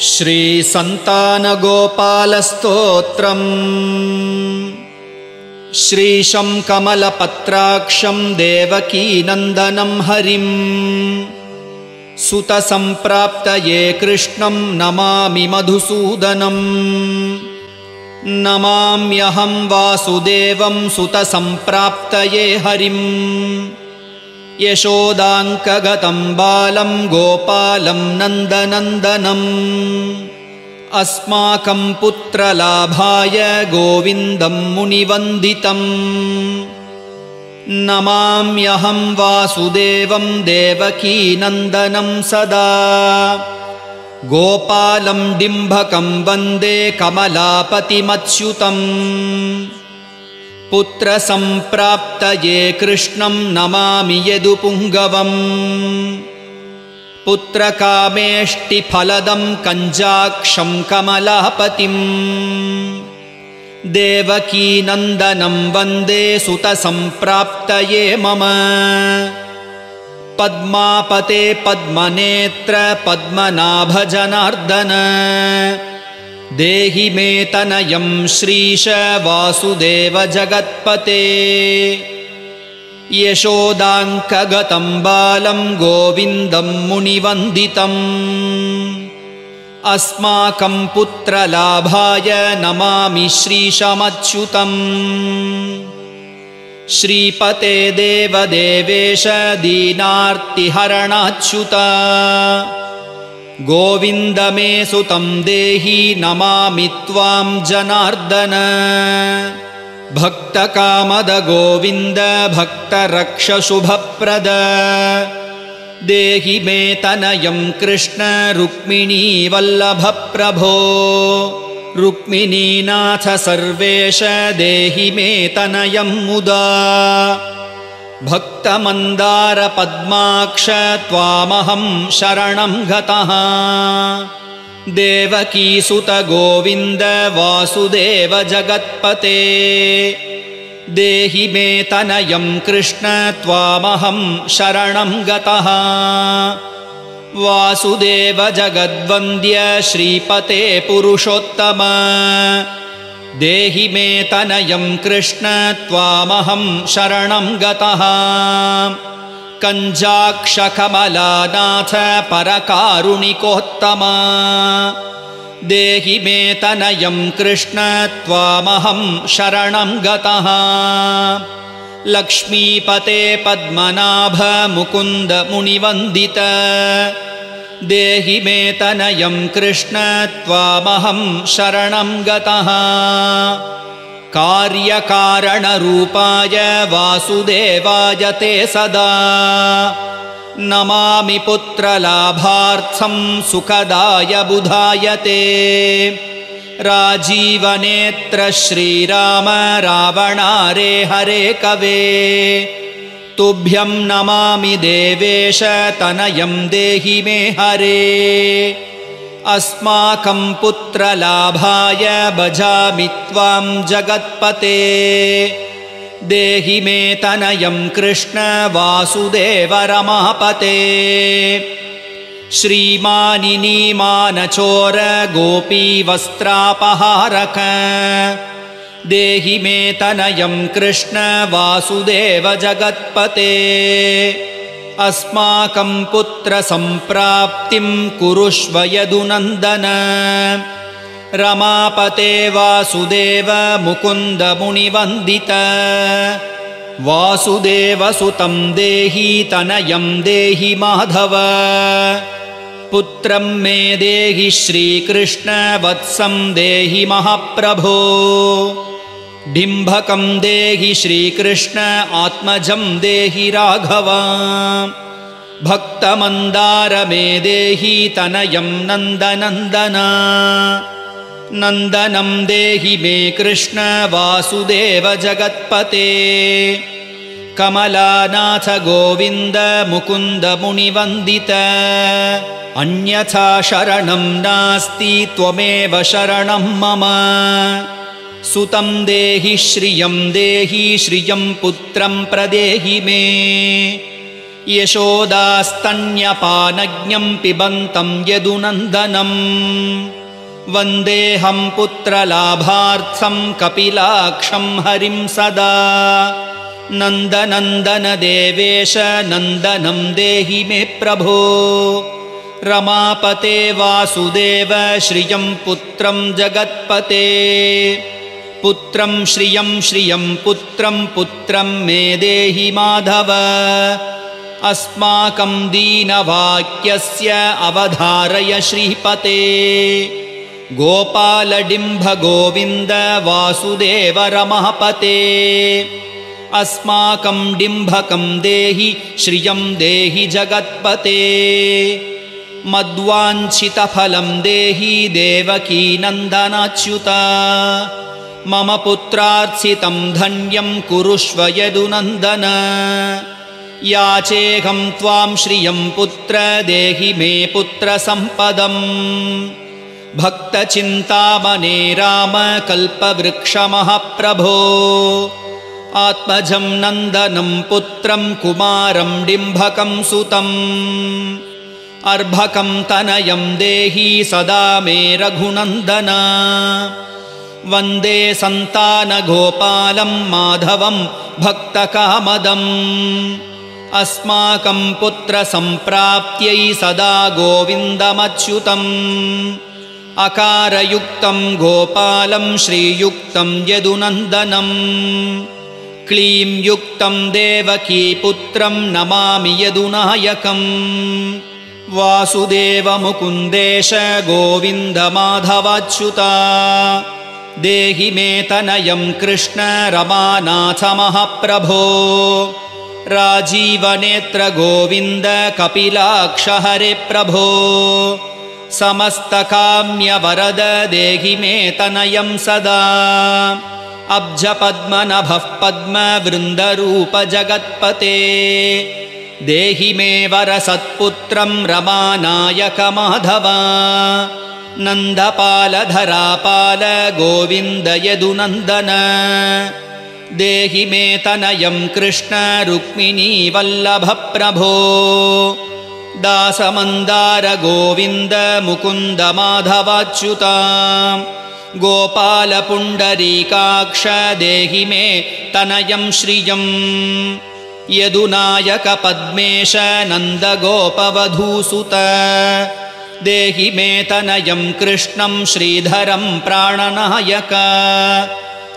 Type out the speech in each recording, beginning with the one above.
श्रीसन्तानगोपालस्तोत्रम् श्रीशं कमलपत्राक्षं देवकीनन्दनं हरिं सुतसम्प्राप्तये कृष्णं नमामि मधुसूदनम् नमाम्यहं वासुदेवं सुतसम्प्राप्तये हरिं यशोदाङ्कगतं बालं गोपालं नन्दनन्दनम् अस्माकं पुत्रलाभाय गोविन्दं मुनिवन्दितम् नमाम्यहं वासुदेवं देवकीनन्दनं सदा गोपालं डिम्भकं वन्दे कमलापतिमच्युतम् पुत्रसम्प्राप्तये कृष्णं नमामि यदुपुङ्गवम् पुत्रकामेष्टिफलदं कञ्जाक्षं कमलापतिम् देवकीनन्दनं वन्दे सुतसम्प्राप्तये मम पद्मापते पद्मनेत्र पद्मनाभजनार्दन देहि मे तनयं श्रीश वासुदेव जगत्पते यशोदाङ्कगतं बालं गोविन्दं मुनिवन्दितम् अस्माकं पुत्रलाभाय नमामि श्रीशमच्युतम् श्रीपते देवदेवेश दीनार्तिहरणाच्युता गोविन्द मे सुतं देहि नमामि त्वां जनार्दन भक्तकामद गोविन्द भक्तरक्षशुभप्रद देहि मे तनयं कृष्ण रुक्मिणी वल्लभप्रभो रुक्मिणीनाथ सर्वेश देहि मे तनयं मुदा भक्तमन्दार पद्माक्ष त्वामहं शरणं गतः देवकीसुत गोविन्द वासुदेव जगत्पते देहि मे तनयं कृष्ण त्वामहं शरणं गतः वासुदेव जगद्वन्द्य श्रीपते पुरुषोत्तम देहि मे तनयं कृष्ण त्वामहं शरणं गतः कञ्जाक्षकमलानाथ परकारुणिकोत्तम देहि मे तनयं कृष्ण त्वामहं शरणं गतः लक्ष्मीपते पद्मनाभ मुकुन्द मुनिवन्दित देहि मे तनयं कृष्ण त्वामहं शरणं गतः कार्यकारणरूपाय वासुदेवाय ते सदा नमामि पुत्रलाभार्थं सुखदाय बुधाय ते राजीवनेत्र श्रीराम रावणारे हरे कवे तुभ्यं नमामि देवेश तनयं देहि मे हरे अस्माकं पुत्रलाभाय भजामि त्वां जगत्पते देहि मे तनयं कृष्ण वासुदेव रमापते श्रीमानिनीमानचोर गोपीवस्त्रापहारक देहि मे तनयं कृष्ण वासुदेव जगत्पते अस्माकं पुत्रसम्प्राप्तिं कुरुष्व यदुनन्दन रमापते वासुदेव मुकुन्द मुनिवन्दित वासुदेवसुतं देहि तनयं देहि माधव पुत्रं मे देहि श्रीकृष्ण वत्सं देहि महाप्रभो डिम्भकं देहि श्रीकृष्ण आत्मजं देहि राघव भक्तमन्दार मे देहि तनयं नन्दनन्दन नन्दनं देहि मे कृष्ण वासुदेव जगत्पते कमलानाथ गोविन्द मुकुन्द मुनिवन्दित अन्यथा शरणं नास्ति त्वमेव शरणं मम सुतं देहि श्रियं पुत्रं प्रदेहि मे यशोदास्तन्यपानज्ञं पिबन्तं यदुनन्दनम् वन्देऽहं पुत्रलाभार्थं कपिलाक्षं हरिं सदा नन्दनन्दन देवेश नन्दनं देहि मे प्रभो रमापते वासुदेव श्रियं पुत्रं जगत्पते पुत्रं श्रियं श्रियं पुत्रं पुत्रं मे देहि माधव अस्माकं दीनवाक्यस्य अवधारय श्रीपते गोपालडिम्भ गोविन्द वासुदेव रमापते अस्माकं डिम्भकं देहि श्रियं देहि जगत्पते मद्वाञ्छितफलं देहि देवकी नन्दनाच्युता मम पुत्रार्चितं धन्यं कुरुष्व यदुनन्दन याचेऽहं त्वां श्रियं पुत्र देहि मे पुत्रसम्पदम् भक्तचिन्तामणे राम कल्पवृक्षमःप्रभो आत्मजं नन्दनं पुत्रं कुमारं डिम्भकं सुतम् अर्भकं तनयं देहि सदा मे रघुनन्दन वन्दे सन्तानगोपालं माधवं भक्तकामदम् अस्माकं पुत्रसम्प्राप्त्यै सदा गोविन्दमच्युतम् अकारयुक्तं गोपालं श्रीयुक्तं यदुनन्दनम् क्लीं युक्तं देवकीपुत्रं नमामि यदुनायकम् वासुदेवमुकुन्देश गोविन्दमाधवाच्युता देहि मे तनयं कृष्ण रमानाथ महाप्रभो राजीवनेत्र गोविन्द कपिलाक्ष हरे प्रभो समस्तकाम्यवरद देहि मे तनयं सदा अब्जपद्मनभः पद्मवृन्दरूप जगत्पते देहि मे वरसत्पुत्रं रमानायक माधव नन्दपालधरापाल गोविन्द यदुनन्दन देहि मे तनयं कृष्ण रुक्मिणी वल्लभ प्रभो दासमन्दार गोविन्द मुकुन्द माधवाच्युता गोपालपुण्डरीकाक्ष देहि मे तनयं श्रियम् यदुनायक पद्मेश नन्दगोपवधूसुत देहि मे तनयं कृष्णं श्रीधरं प्राणनायक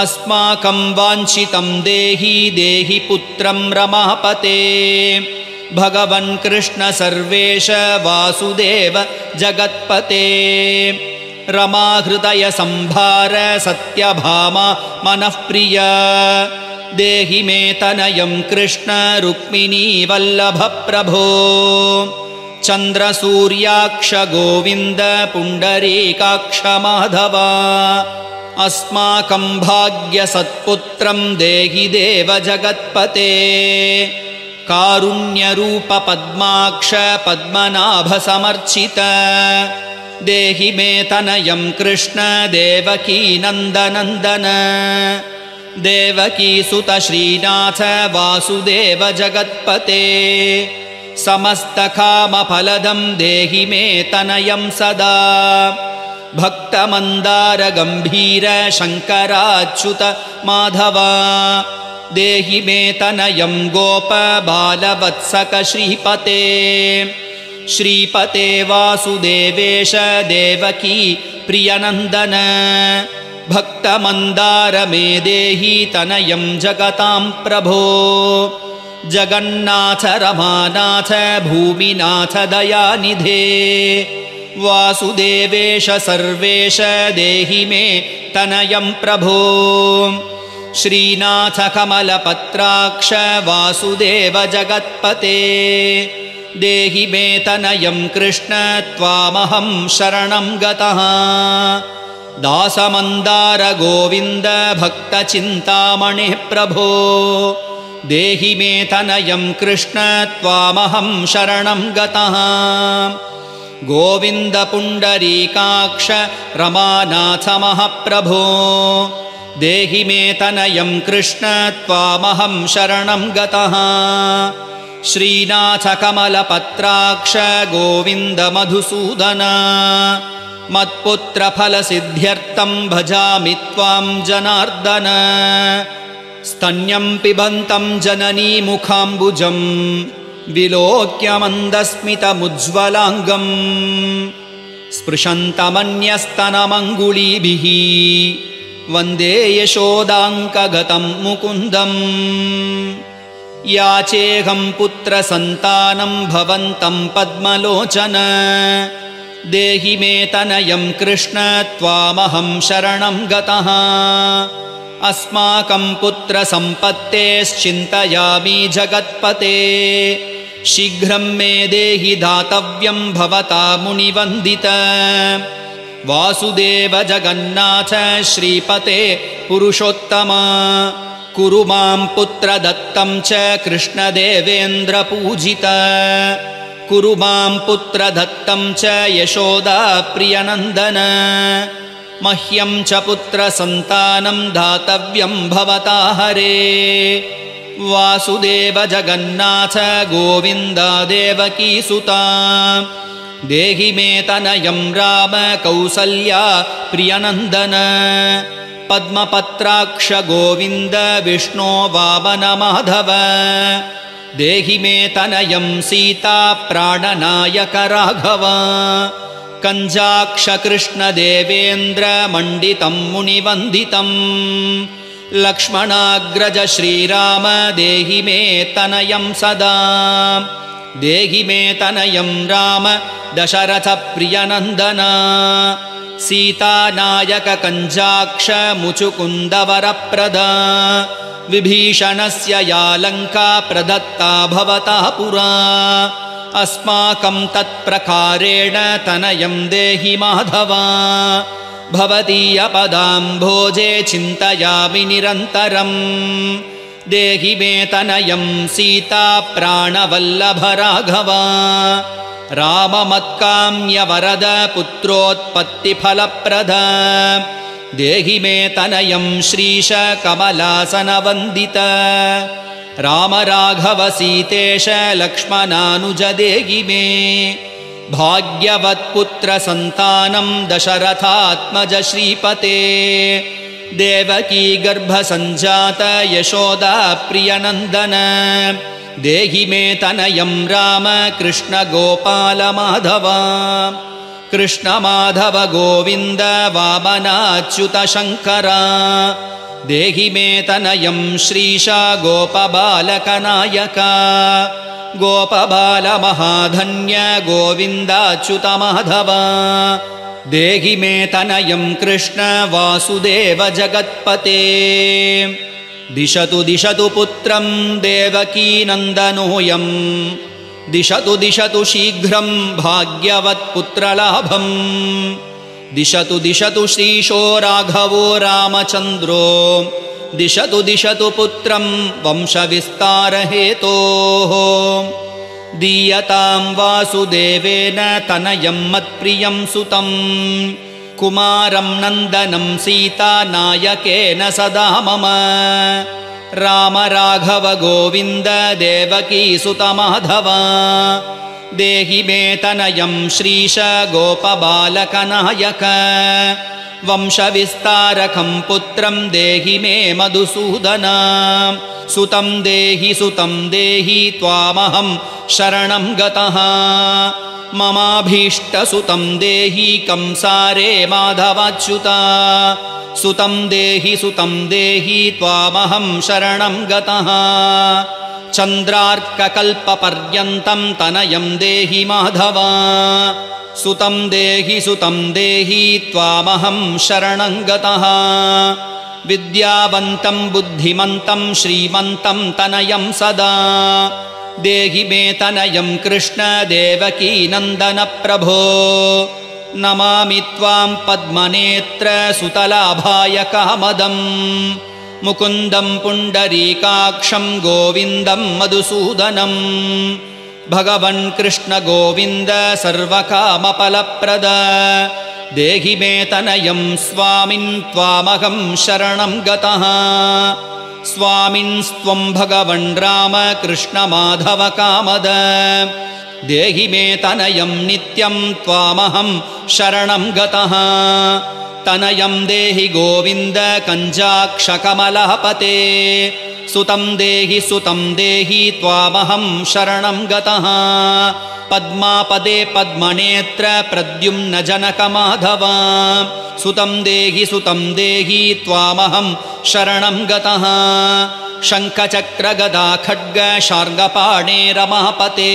अस्माकं वाञ्छितं देहि देहि पुत्रं रमापते भगवन् कृष्ण सर्वेश वासुदेव जगत्पते रमाहृदय संभार सत्यभामा मनःप्रिय देहि मे तनयं कृष्ण रुक्मिणी वल्लभ प्रभो चन्द्रसूर्याक्ष गोविन्द पुण्डरीकाक्ष माधव अस्माकं भाग्यसत्पुत्रं देहि देव जगत्पते कारुण्यरूप पद्माक्ष पद्मनाभ समर्चित देहि मे तनयं कृष्ण देवकी नन्दनन्दन देवकी सुत श्रीनाथ वासुदेव जगत्पते समस्तकामफलदं देहि मे तनयं सदा भक्तमन्दार गम्भीर शङ्कराच्युत माधव देहि मे तनयं गोप बालवत्सक श्रीपते श्रीपते वासुदेवेश देवकी प्रियनन्दन भक्तमन्दार मे देहि तनयं जगतां प्रभो जगन्नाथ रमानाथ भूमिनाथ दयानिधे वासुदेवेश सर्वेश देहि मे तनयं प्रभो श्रीनाथ कमलपत्राक्ष वासुदेव जगत्पते देहि मे तनयं कृष्ण त्वामहं शरणं गतः दासमन्दार गोविन्द भक्तचिन्तामणे प्रभो देहि मे तनयं कृष्ण त्वामहं शरणं गतः गोविन्द पुण्डरीकाक्ष रमानाथ महाप्रभो देहि मे तनयं कृष्ण त्वामहं शरणं गतः श्रीनाथ कमलपत्राक्ष गोविन्द मधुसूदन मत्पुत्रफलसिद्ध्यर्थं भजामि त्वां जनार्दन स्तन्यं पिबन्तं जननी मुखाम्बुजं विलोक्य मन्दस्मितमुज्ज्वलाङ्गम् स्पृशन्तमन्यस्तनमङ्गुलीभिः वन्दे यशोदाङ्कगतं मुकुन्दम् याचेऽहं पुत्रसन्तानं भवन्तं पद्मलोचन देहि मे तनयं कृष्ण त्वामहं शरणं गतः अस्माकं पुत्रसम्पत्तेश्चिन्तयामि जगत्पते शीघ्रं मे देहि दातव्यं भवता मुनिवन्दित वासुदेव जगन्नाथ श्रीपते पुरुषोत्तम कुरु मां पुत्रदत्तं च कृष्णदेवेन्द्रपूजित कुरु मां पुत्रदत्तं च यशोदा प्रियनन्दन मह्यं च पुत्रसन्तानं दातव्यं भवता हरे वासुदेव जगन्नाथ गोविन्द देवकीसुता देहि मे तनयं राम कौसल्या प्रियनन्दन पद्मपत्राक्ष गोविन्द विष्णो वामन माधव देहि मे तनयं सीता प्राणनायक राघव कञ्जाक्ष कृष्ण देवेन्द्र मण्डितं मुनिवन्दितं लक्ष्मणाग्रज श्रीराम देहि मे तनयं सदा देहि मे तनयं राम दशरथ प्रियनन्दन सीतानायक कञ्जाक्ष मुचुकुन्दवरप्रद विभीषणस्य या लङ्का प्रदत्ता भवता पुरा अस्माकं तत्प्रकारेण तनयं देहि माधव भवदीयपदाम्भोजे चिन्तयामि निरन्तरं देहि मे तनयं सीता प्राणवल्लभ राघव राममत्काम्यवरद पुत्रोत्पत्तिफलप्रद देहि मे तनयं श्रीश कमलासनवन्दित राम राघव सीतेश लक्ष्मणानुज देहि मे भाग्यवत्पुत्रसन्तानं दशरथात्मज श्रीपते देवकी गर्भसञ्जात यशोदा प्रियनन्दन देहि मे तनयं राम कृष्ण गोपाल माधव कृष्ण माधव गोविन्द वामनाच्युत शङ्कर देहि मे तनयं श्रीशा गोपबालकनायक गोपबाल महाधन्य गोविन्दाच्युत माधव देहि मे तनयं कृष्ण वासुदेव जगत्पते दिशतु दिशतु पुत्रं देवकीनन्दनोऽयं दिशतु दिशतु शीघ्रं भाग्यवत्पुत्रलाभं दिशतु दिशतु श्रीशो राघवो रामचन्द्रो दिशतु दिशतु पुत्रं वंशविस्तारहेतोः दीयतां वासुदेवेन तनयं मत्प्रियं सुतं कुमारं नन्दनं सीतानायकेन सदा मम राम राघव गोविन्द देवकीसुत माधव देहि मे तनयं श्रीश गोपबालकनायक वंशविस्तारकं पुत्रं देहि मे मधुसूदन सुतं देहि त्वामहं शरणं गतः ममाभीष्टसुतं देहि कंसारे माधवाच्युता सुतं देहि त्वामहं शरणं गतः चन्द्रार्ककल्पपर्यन्तं तनयं देहि माधव सुतं देहि त्वामहं शरणं गतः विद्यावन्तं बुद्धिमन्तं श्रीमन्तं तनयं सदा देहि मे तनयं कृष्ण देवकी नन्दन प्रभो नमामि त्वां पद्मनेत्र सुतलाभाय कामदं मुकुन्दं पुण्डरीकाक्षं गोविन्दं मधुसूदनं भगवन् कृष्ण गोविन्द सर्वकामफलप्रद देहि मे तनयं स्वामिन् त्वामहं शरणं गतः स्वामिन्स्त्वं भगवन् राम कृष्ण माधव कामद देहि मे तनयं नित्यं त्वामहं शरणं गतः तनयं देहि गोविन्द कञ्जाक्षकमलपते सुतं देहि त्वामहं शरणं गतः पद्मापदे पद्मनेत्र प्रद्युम्न जनक माधव सुतं देहि त्वामहं शरणं गतः शङ्खचक्रगदा खड्ग शार्ङ्गपाणे रमापते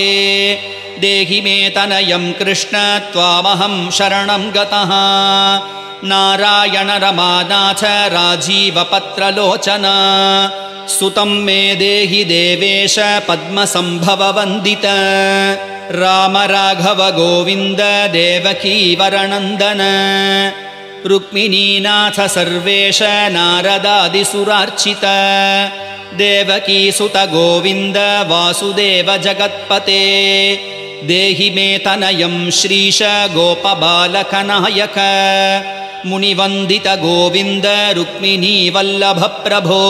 देहि मे तनयं कृष्ण त्वामहं शरणं गतः नारायण रमानाथ राजीवपत्रलोचन सुतं मे देहि देवेश पद्मसंभववन्दित राम राघव गोविन्द देवकी वरनन्दन रुक्मिणीनाथ सर्वेश नारदादिसुरार्चित देवकी सुत गोविन्द वासुदेव जगत्पते देहि मे तनयं श्रीश गोपबालकनायक मुनिवन्दित गोविन्द रुक्मिणी वल्लभ प्रभो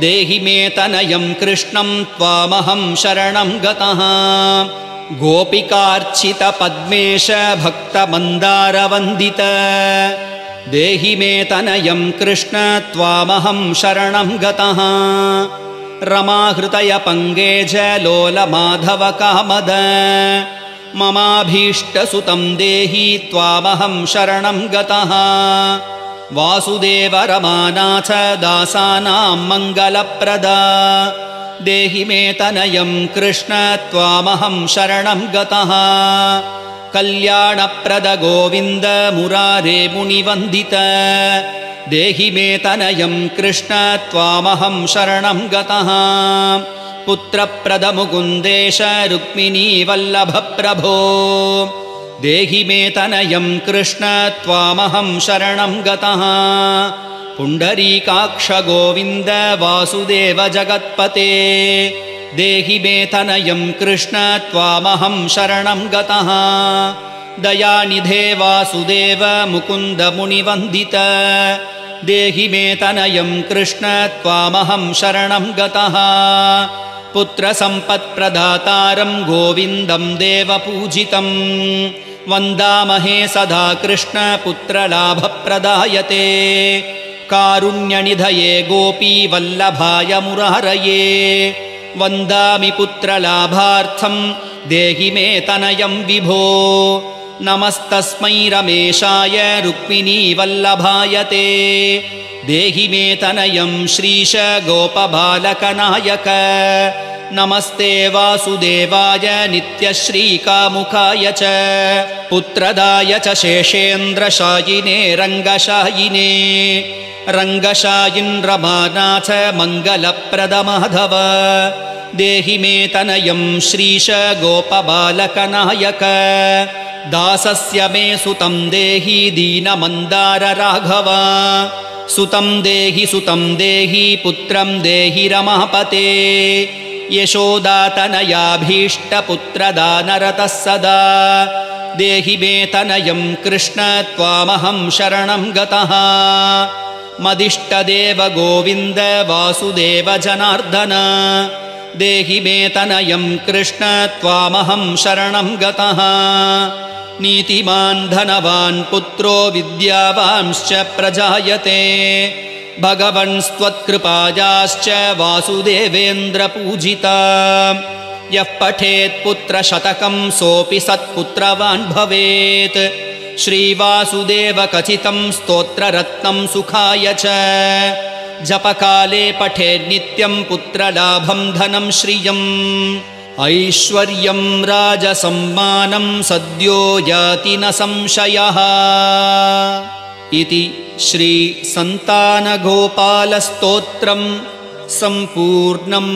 देहि मे तनयं कृष्णं त्वामहं शरणं गतः गोपिकार्चित पद्मेश भक्तमन्दारवन्दित देहि मे तनयं कृष्ण त्वामहं शरणं गतः रमाहृतय पङ्गेज लोलमाधव कामद ममाभीष्टसुतं देहि त्वामहं शरणं गतः वासुदेव रमानाथ दासानां मङ्गलप्रदा देहि मे तनयं कृष्ण त्वामहं शरणं गतः कल्याणप्रद गोविन्द मुरारे मुनिवन्दित देहि मे तनयं कृष्ण त्वामहं शरणं गतः पुत्रप्रद मुकुन्देश रुक्मिणी वल्लभ प्रभो देहि मे तनयं कृष्ण त्वामहं शरणं गतः पुण्डरीकाक्ष गोविन्द वासुदेव जगत्पते देहि मे तनयं कृष्ण त्वामहं शरणं गतः दयानिधे वासुदेव मुकुन्द मुनिवन्दित देहि मे तनयं कृष्ण त्वामहं शरणं गतः पुत्रसम्पत्प्रदातारं गोविन्दं देवपूजितं वन्दामहे सदा कृष्ण पुत्रलाभप्रदायते कारुण्यनिधये गोपीवल्लभाय मुरारये वन्दामि पुत्रलाभार्थं देहि मे तनयं विभो नमस्तस्मै रमेशाय रुक्मिणीवल्लभाय ते देहि मे तनयं श्रीश गोपबालकनायक नमस्ते वासुदेवाय नित्यश्रीकामुकाय च पुत्रदाय च शेषेन्द्रशायिने रङ्गशायिने रङ्गशायिन् रमानाथ मङ्गलप्रद माधव देहि मे तनयं श्रीश गोपबालकनायक दासस्य मे सुतं देहि दीनमन्दार राघव सुतं देहि पुत्रं देहि रमापते यशोदातनयाभीष्टपुत्रदानरतः सदा देहि मे तनयं कृष्ण त्वामहं शरणं गतः मदिष्टदेव गोविन्द वासुदेव जनार्दन देहि मे तनयं कृष्ण त्वामहं शरणं गतः नीतिमान् धनवान् पुत्रो विद्यावांश्च प्रजायते भगवन्स्त्वत्कृपायाश्च वासुदेवेन्द्रपूजिता यः पठेत् पुत्रशतकं सोऽपि सत्पुत्रवान् भवेत् श्रीवासुदेव कथितं स्तोत्ररत्नं सुखाय च जपकाले पठेन्नित्यं पुत्रलाभं धनं श्रियम् ऐश्वर्यं राजसम्मानं सद्यो याति न संशयः इति श्री संतानगोपालस्तोत्रं सम्पूर्णम्।